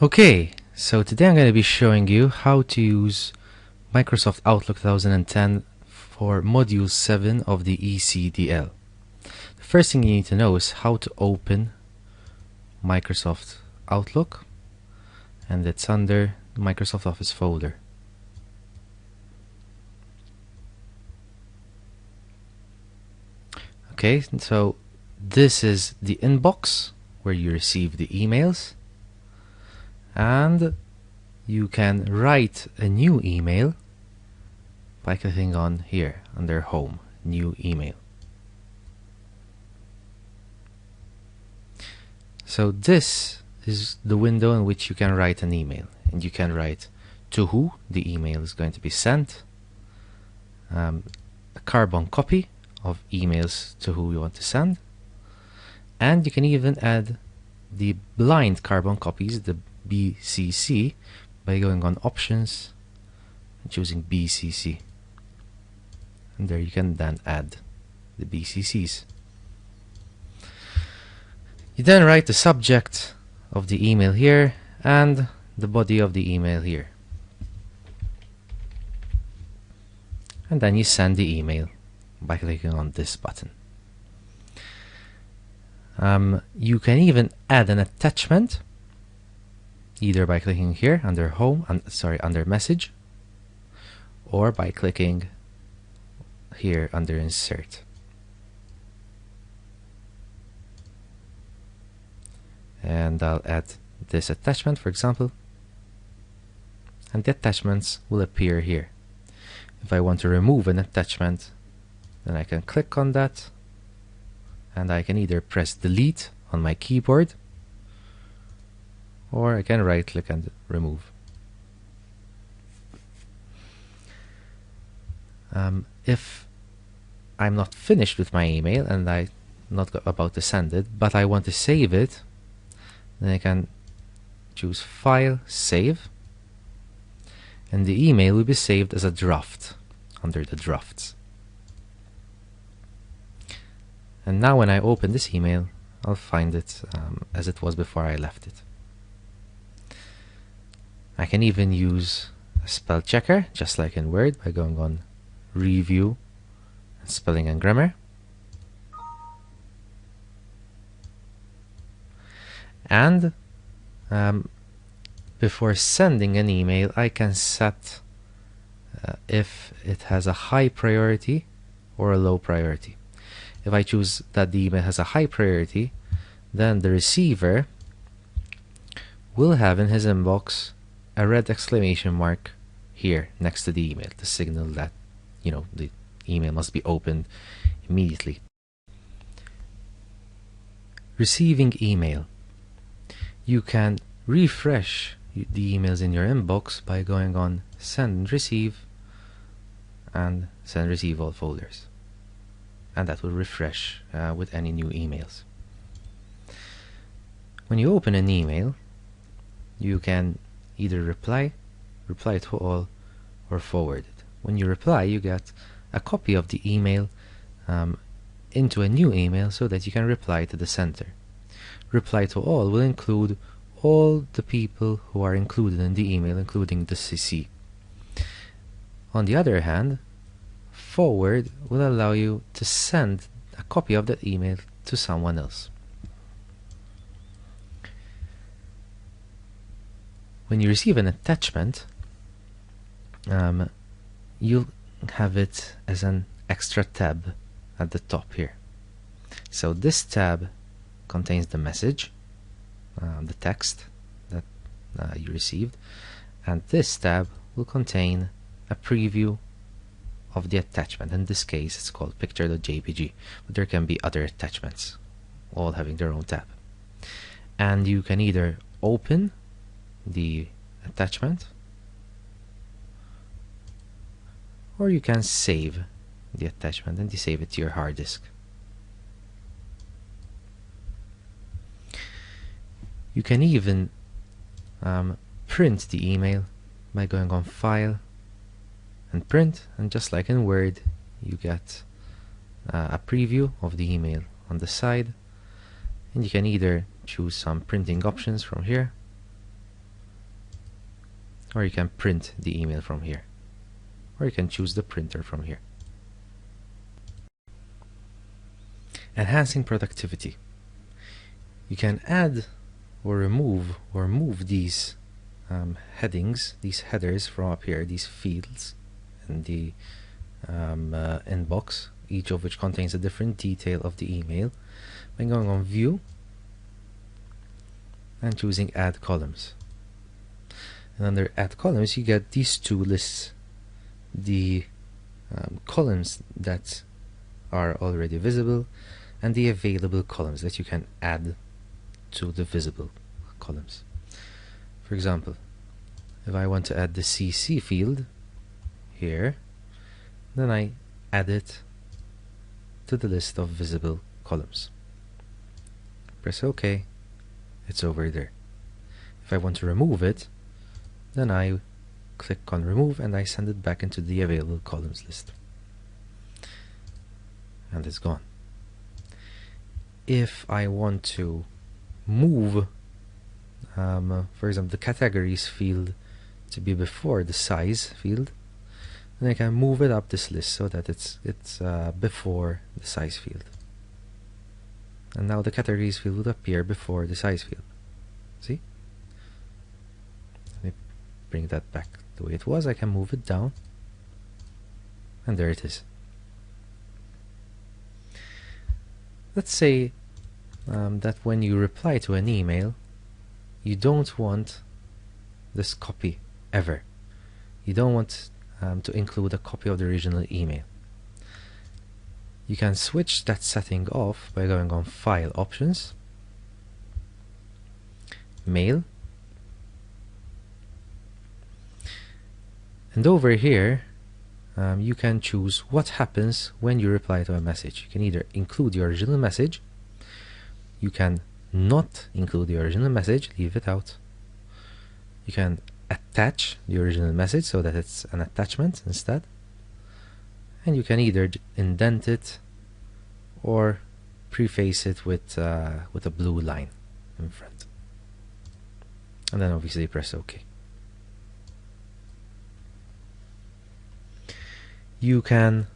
Okay, so today I'm going to be showing you how to use Microsoft Outlook 2010 for Module 7 of the ECDL. The first thing you need to know is how to open Microsoft Outlook, and it's under the Microsoft Office folder. Okay, so this is the inbox where you receive the emails, and you can write a new email by clicking on here under Home, New Email. So this is the window in which you can write an email, and you can write to who the email is going to be sent, a carbon copy of emails to who you want to send, and you can even add the blind carbon copies, the BCC, by going on Options and choosing BCC, and there you can then add the BCCs. You then write the subject of the email here and the body of the email here, and then you send the email by clicking on this button. You can even add an attachment either by clicking here under Home, under Message, or by clicking here under Insert. And I'll add this attachment, for example, and the attachments will appear here. If I want to remove an attachment, then I can click on that, and I can either press Delete on my keyboard, or I can right click and remove. If I'm not finished with my email and I'm not about to send it, but I want to save it, then I can choose File, Save, and the email will be saved as a draft under the drafts. And now when I open this email, I'll find it as it was before I left it. I can even use a spell checker, just like in Word, by going on Review and Spelling and Grammar. And before sending an email, I can set if it has a high priority or a low priority. If I choose that the email has a high priority, then the receiver will have in his inbox a red exclamation mark here next to the email to signal that, the email must be opened immediately. Receiving email. You can refresh the emails in your inbox by going on Send and Receive and Send and Receive all folders, and that will refresh with any new emails. When you open an email, you can either reply to all, or forward it. When you reply, you get a copy of the email into a new email so that you can reply to the sender. Reply to all will include all the people who are included in the email, including the CC. On the other hand, forward will allow you to send a copy of that email to someone else. When you receive an attachment, you'll have it as an extra tab at the top here. So this tab contains the message, the text that you received, and this tab will contain a preview of the attachment. In this case, it's called picture.jpg, but there can be other attachments, all having their own tab. And you can either open the attachment, or you can save the attachment and save it to your hard disk. You can even print the email by going on File and Print, and just like in Word, you get a preview of the email on the side, and you can either choose some printing options from here, or you can print the email from here, or you can choose the printer from here. Enhancing productivity. You can add or remove or move these headings, these headers from up here, these fields in the inbox, each of which contains a different detail of the email, by going on View and choosing Add Columns. And under Add Columns you get these two lists, the columns that are already visible and the available columns that you can add to the visible columns. For example, if I want to add the CC field here, then I add it to the list of visible columns. Press OK, it's over there. If I want to remove it, then I click on Remove and I send it back into the available columns list. And it's gone. If I want to move, for example, the categories field to be before the size field, then I can move it up this list so that it's before the size field. And now the categories field would appear before the size field. See? Let me bring that back the way it was. I can move it down, and there it is. Let's say that when you reply to an email, you don't want this copy ever. You don't want to include a copy of the original email. You can switch that setting off by going on File Options, Mail, and over here you can choose what happens when you reply to a message. You can either include the original message, you can not include the original message, leave it out. You can attach the original message so that it's an attachment instead, and you can either indent it or preface it with a blue line in front, and then obviously press OK. You can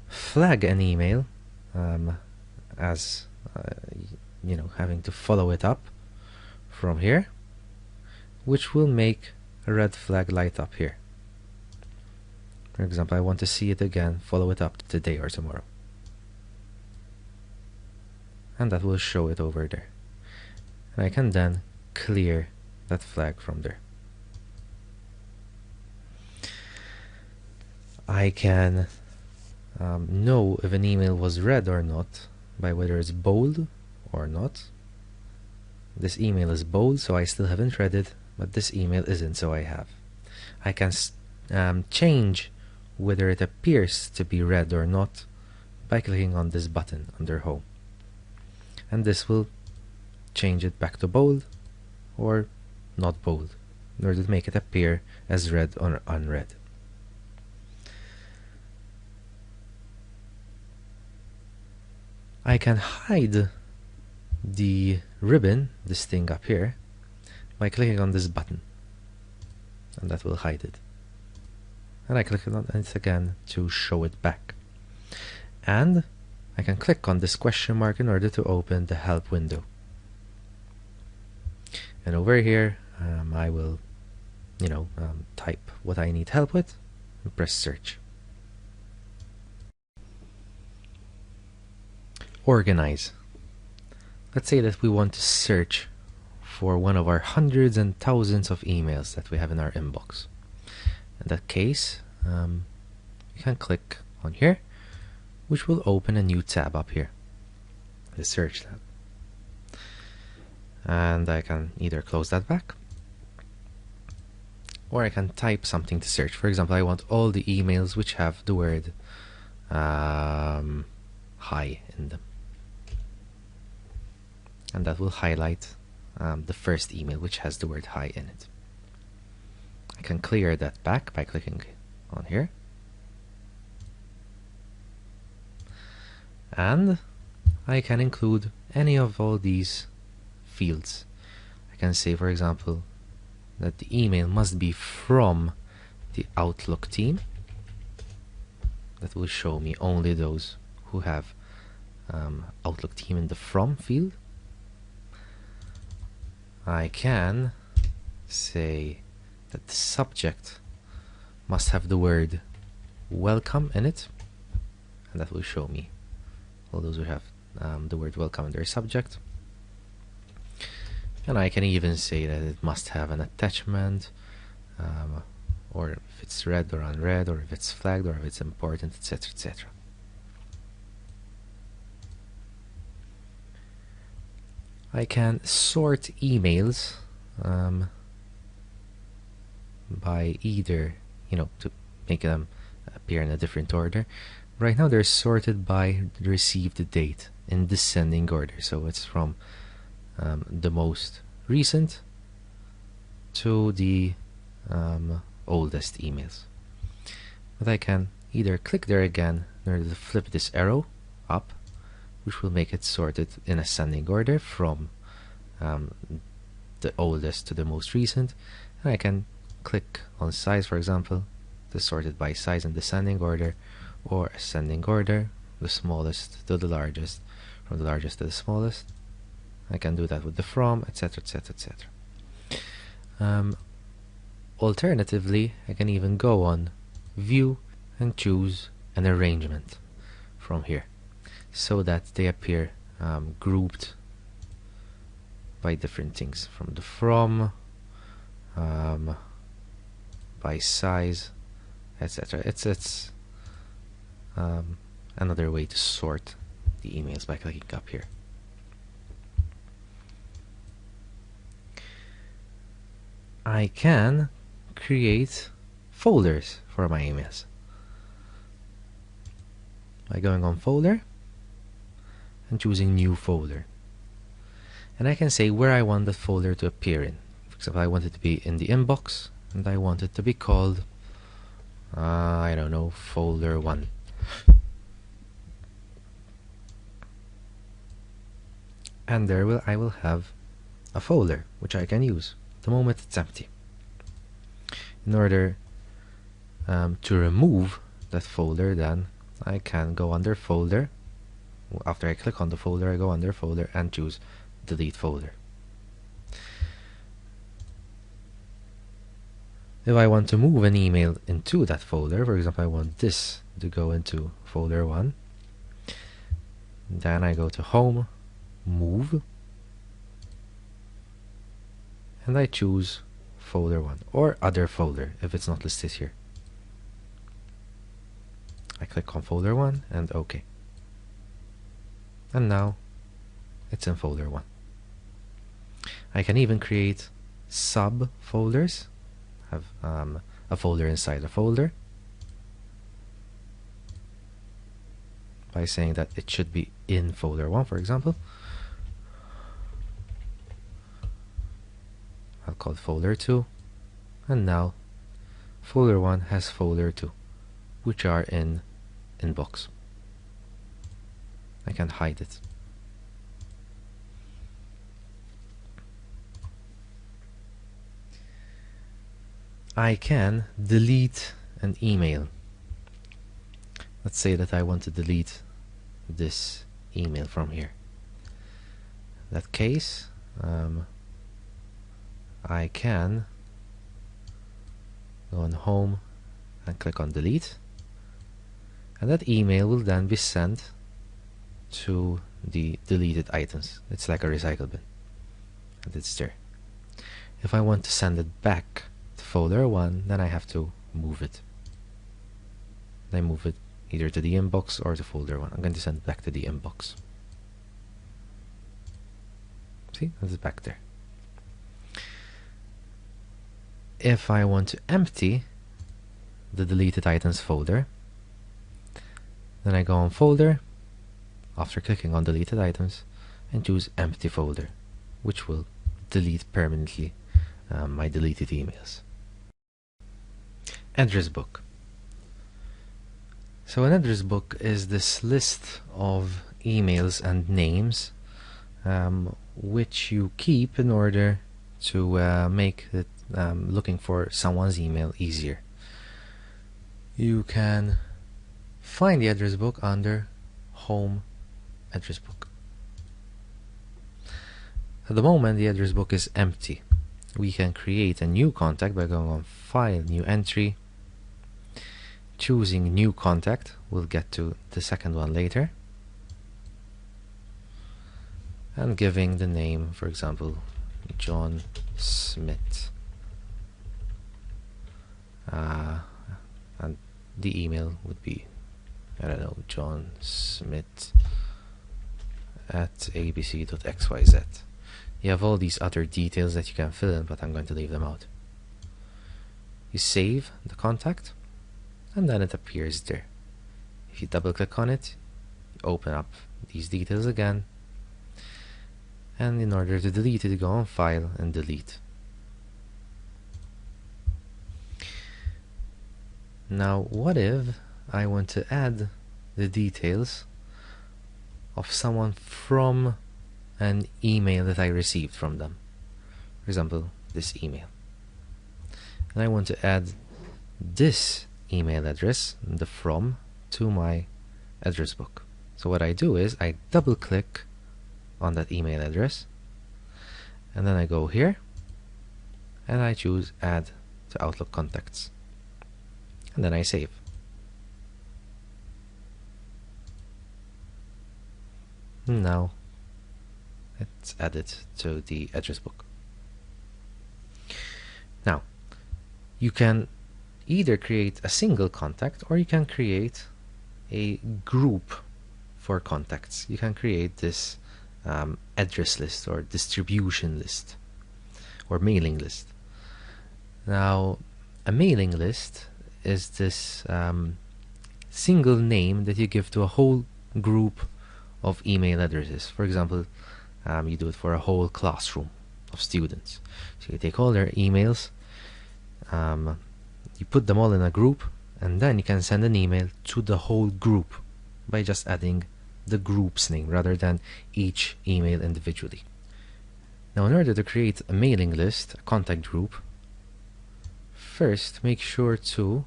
flag an email as you know, having to follow it up from here, which will make a red flag light up here. For example, I want to see it again, follow it up today or tomorrow, and that will show it over there, and I can then clear that flag from there. I can know if an email was read or not by whether it's bold or not. This email is bold, so I still haven't read it, but this email isn't, so I have. I can change whether it appears to be read or not by clicking on this button under Home, and this will change it back to bold or not bold in order to make it appear as read or unread. I can hide the ribbon, this thing up here, by clicking on this button, and that will hide it. And I click on it again to show it back. And I can click on this question mark in order to open the help window. And over here, I will, type what I need help with and press search. Organize. Let's say that we want to search for one of our hundreds and thousands of emails that we have in our inbox. In that case, you can click on here, which will open a new tab up here, the search tab. And I can either close that back, or I can type something to search. For example, I want all the emails which have the word hi in them. And that will highlight the first email which has the word hi in it. I can clear that back by clicking on here. And I can include any of all these fields. I can say, for example, that the email must be from the Outlook team. That will show me only those who have Outlook team in the from field. I can say that the subject must have the word welcome in it, and that will show me all those who have the word welcome in their subject. And I can even say that it must have an attachment, or if it's read or unread, or if it's flagged, or if it's important, etc., etc. I can sort emails by either, to make them appear in a different order. Right now they're sorted by the received date in descending order, so it's from the most recent to the oldest emails. But I can either click there again in order to flip this arrow up, which will make it sorted in ascending order from the oldest to the most recent, and I can click on size, for example, to sort it by size in descending order or ascending order, the smallest to the largest, from the largest to the smallest. I can do that with the from, etc., etc., etc. Alternatively, I can even go on view and choose an arrangement from here, so that they appear grouped by different things, from the from, by size, etc. It's another way to sort the emails by clicking up here. I can create folders for my emails by going on folder and choosing new folder, and I can say where I want that folder to appear in. For example, I want it to be in the inbox, and I want it to be called I don't know, folder 1. And there I will have a folder which I can use the moment it's empty. In order to remove that folder, then I can go under folder. After I click on the folder, I go under folder and choose delete folder. If I want to move an email into that folder, for example, I want this to go into folder 1, then I go to home, move, and I choose folder 1 or other folder if it's not listed here. I click on folder 1 and OK. And now it's in folder 1. I can even create subfolders, have a folder inside a folder, by saying that it should be in folder 1, for example. I'll call it folder 2, and now folder 1 has folder 2, which are in inbox. I can hide it. I can delete an email. Let's say that I want to delete this email from here. In that case, I can go on home and click on delete, and that email will then be sent to the deleted items. It's like a recycle bin, and it's there. If I want to send it back to folder 1, then I have to move it. I move it either to the inbox or to folder 1. I'm going to send it back to the inbox. See, it's back there. If I want to empty the deleted items folder, then I go on folder after clicking on deleted items and choose empty folder, which will delete permanently my deleted emails. Address book. So an address book is this list of emails and names which you keep in order to make it looking for someone's email easier. You can find the address book under Home Address Book. At the moment, the address book is empty. We can create a new contact by going on File, New Entry, choosing New Contact. We'll get to the second one later. And giving the name, for example, John Smith. And the email would be, I don't know, John Smith at abc.xyz. You have all these other details that you can fill in, but I'm going to leave them out. You save the contact, and then it appears there. If you double click on it, you open up these details again, and in order to delete it, you go on File and Delete. Now, what if I want to add the details of someone from an email that I received from them? For example, this email. And I want to add this email address, the from, to my address book. So what I do is I double click on that email address, and then I go here and I choose Add to Outlook Contacts, and then I save. Now it's added to the address book. Now you can either create a single contact, or you can create a group for contacts. You can create this address list or distribution list or mailing list. Now a mailing list is this single name that you give to a whole group of email addresses. For example, you do it for a whole classroom of students. So you take all their emails, you put them all in a group, and then you can send an email to the whole group by just adding the group's name rather than each email individually. Now, in order to create a mailing list, a contact group, first make sure to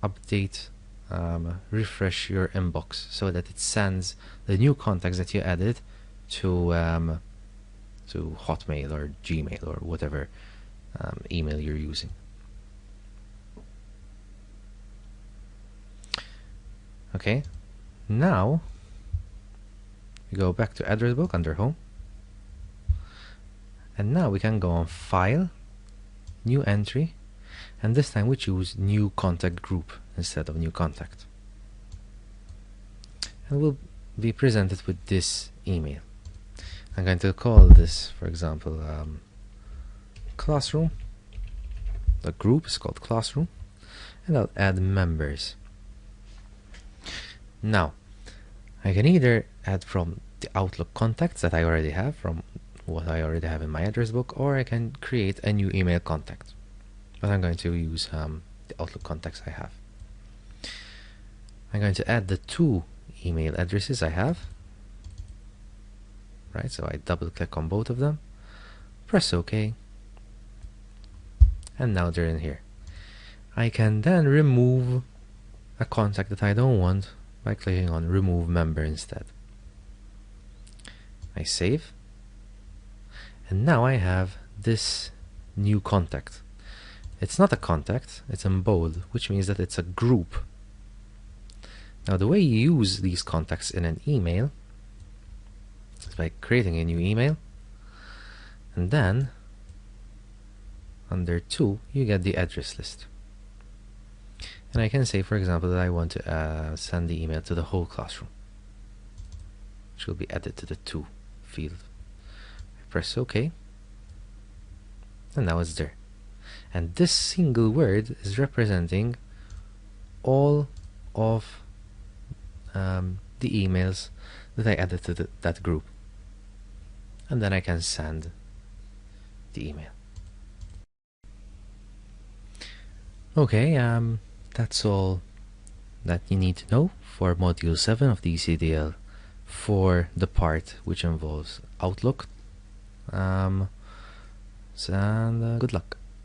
update, refresh your inbox so that it sends the new contacts that you added to Hotmail or Gmail or whatever email you're using. Okay, now we go back to address book under Home, and now we can go on File, New Entry, and this time we choose New Contact Group instead of New Contact, and we'll be presented with this email. I'm going to call this, for example, Classroom. The group is called Classroom, and I'll add members. Now I can either add from the Outlook contacts that I already have, from what I already have in my address book, or I can create a new email contact, but I'm going to use the Outlook contacts I have. I'm going to add the two email addresses I have, right? So I double click on both of them, press OK, and now they're in here. I can then remove a contact that I don't want by clicking on Remove Member instead. I save, and now I have this new contact. It's not a contact, it's in bold, which means that it's a group. Now the way you use these contacts in an email is by creating a new email, and then under To you get the address list. And I can say, for example, that I want to send the email to the whole classroom, which will be added to the To field. I press OK, and now it's there. And this single word is representing all of the emails that I added to that group. And then I can send the email. Okay, that's all that you need to know for Module 7 of the ECDL for the part which involves Outlook. and good luck.